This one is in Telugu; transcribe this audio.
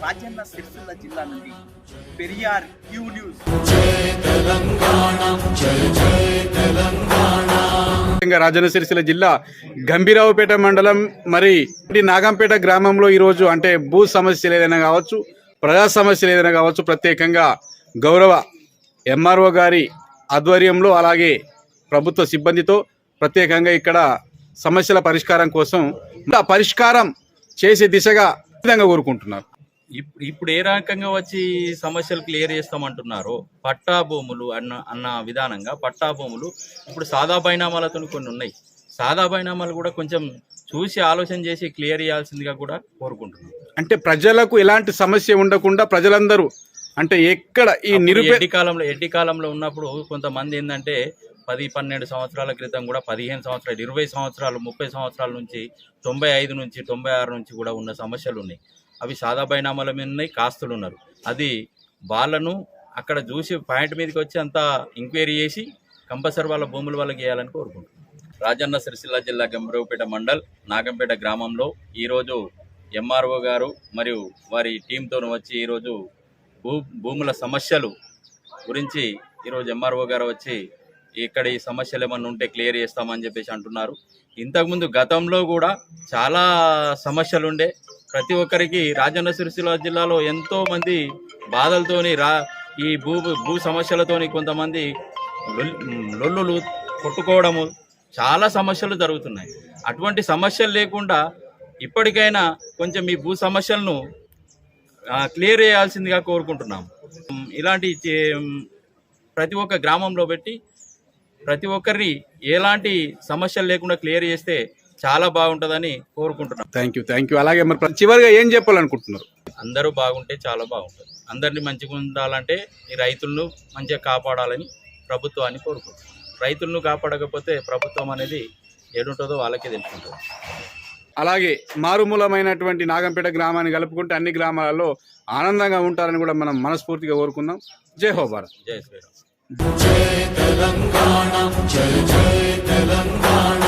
రాజన్న సిరిసిల్ల జిల్లా నుండి పెరియార్ క్యూ న్యూస్. రాజన్న సిరిసిల్ల జిల్లా గంభీరావుపేట మండలం మరి నాగంపేట గ్రామంలో ఈరోజు అంటే భూ సమస్యలు ఏదైనా కావచ్చు, ప్రజా సమస్యలు ఏదైనా కావచ్చు, ప్రత్యేకంగా గౌరవ ఎంఆర్ఓ గారి ఆధ్వర్యంలో అలాగే ప్రభుత్వ సిబ్బందితో ప్రత్యేకంగా ఇక్కడ సమస్యల పరిష్కారం కోసం పరిష్కారం చేసే దిశగా విధంగా కోరుకుంటున్నారు. ఇప్పుడు ఏ రకంగా వచ్చి సమస్యలు క్లియర్ చేస్తామంటున్నారో పట్టా భూములు అన్న విధానంగా పట్టా భూములు ఇప్పుడు సాదా బైనామాలతో కొన్ని ఉన్నాయి. సాదా బైనామాలు కూడా కొంచెం చూసి ఆలోచన చేసి క్లియర్ చేయాల్సిందిగా కూడా కోరుకుంటున్నాం. అంటే ప్రజలకు ఎలాంటి సమస్య ఉండకుండా ప్రజలందరూ అంటే ఎక్కడ ఈ ఎడ్డి కాలంలో ఉన్నప్పుడు కొంతమంది ఏంటంటే 10-12 సంవత్సరాల క్రితం కూడా 15 సంవత్సరాలు 20 సంవత్సరాలు 30 సంవత్సరాల నుంచి 95 నుంచి 96 నుంచి కూడా ఉన్న సమస్యలు ఉన్నాయి. అవి సాదా బైనామాల మీద ఉన్నాయి, కాస్తులు ఉన్నారు. అది వాళ్ళను అక్కడ చూసి పాయింట్ మీదకి వచ్చి అంతా ఎంక్వైరీ చేసి కంపల్సరీ వాళ్ళ భూములు వాళ్ళకి వేయాలని కోరుకుంటున్నాం. రాజన్న సిరిసిల్ల జిల్లా గంభీరావుపేట మండల్ నాగంపేట గ్రామంలో ఈరోజు ఎంఆర్ఓ గారు మరియు వారి టీంతో వచ్చి ఈరోజు భూముల సమస్యలు గురించి ఈరోజు ఎంఆర్ఓ గారు వచ్చి ఇక్కడ ఈ సమస్యలు ఏమన్నా ఉంటే క్లియర్ చేస్తామని చెప్పేసి అంటున్నారు. ఇంతకుముందు గతంలో కూడా చాలా సమస్యలు ఉండే. ప్రతి ఒక్కరికి రాజన్న సిరిసిల్ల జిల్లాలో ఎంతోమంది బాధలతోని ఈ భూ సమస్యలతోని కొంతమంది లొల్లులు కొట్టుకోవడము చాలా సమస్యలు జరుగుతున్నాయి. అటువంటి సమస్యలు లేకుండా ఇప్పటికైనా కొంచెం ఈ భూ సమస్యలను క్లియర్ చేయాల్సిందిగా కోరుకుంటున్నాం. ఇలాంటి ప్రతి ఒక్క గ్రామంలో పెట్టి ప్రతి ఒక్కరిని ఎలాంటి సమస్యలు లేకుండా క్లియర్ చేస్తే చాలా బాగుంటుందని కోరుకుంటున్నాం. Thank you. అలాగే మరి చివరిగా ఏం చెప్పాలనుకుంటున్నారు? అందరూ బాగుంటే చాలా బాగుంటుంది. అందరినీ మంచిగా ఉండాలంటే ఈ రైతులను మంచిగా కాపాడాలని ప్రభుత్వాన్ని కోరుకుంటున్నాం. రైతులను కాపాడకపోతే ప్రభుత్వం అనేది ఏడుంటుందో వాళ్ళకే తెలుసుకుంటుంది. అలాగే మారుమూలమైనటువంటి నాగంపేట గ్రామాన్ని కలుపుకుంటే అన్ని గ్రామాలలో ఆనందంగా ఉంటారని కూడా మనం మనస్ఫూర్తిగా కోరుకుందాం. జై హో భారత్. జై శ్రీరామ్. జై తెలంగాణ, జై జై తెలంగాణ.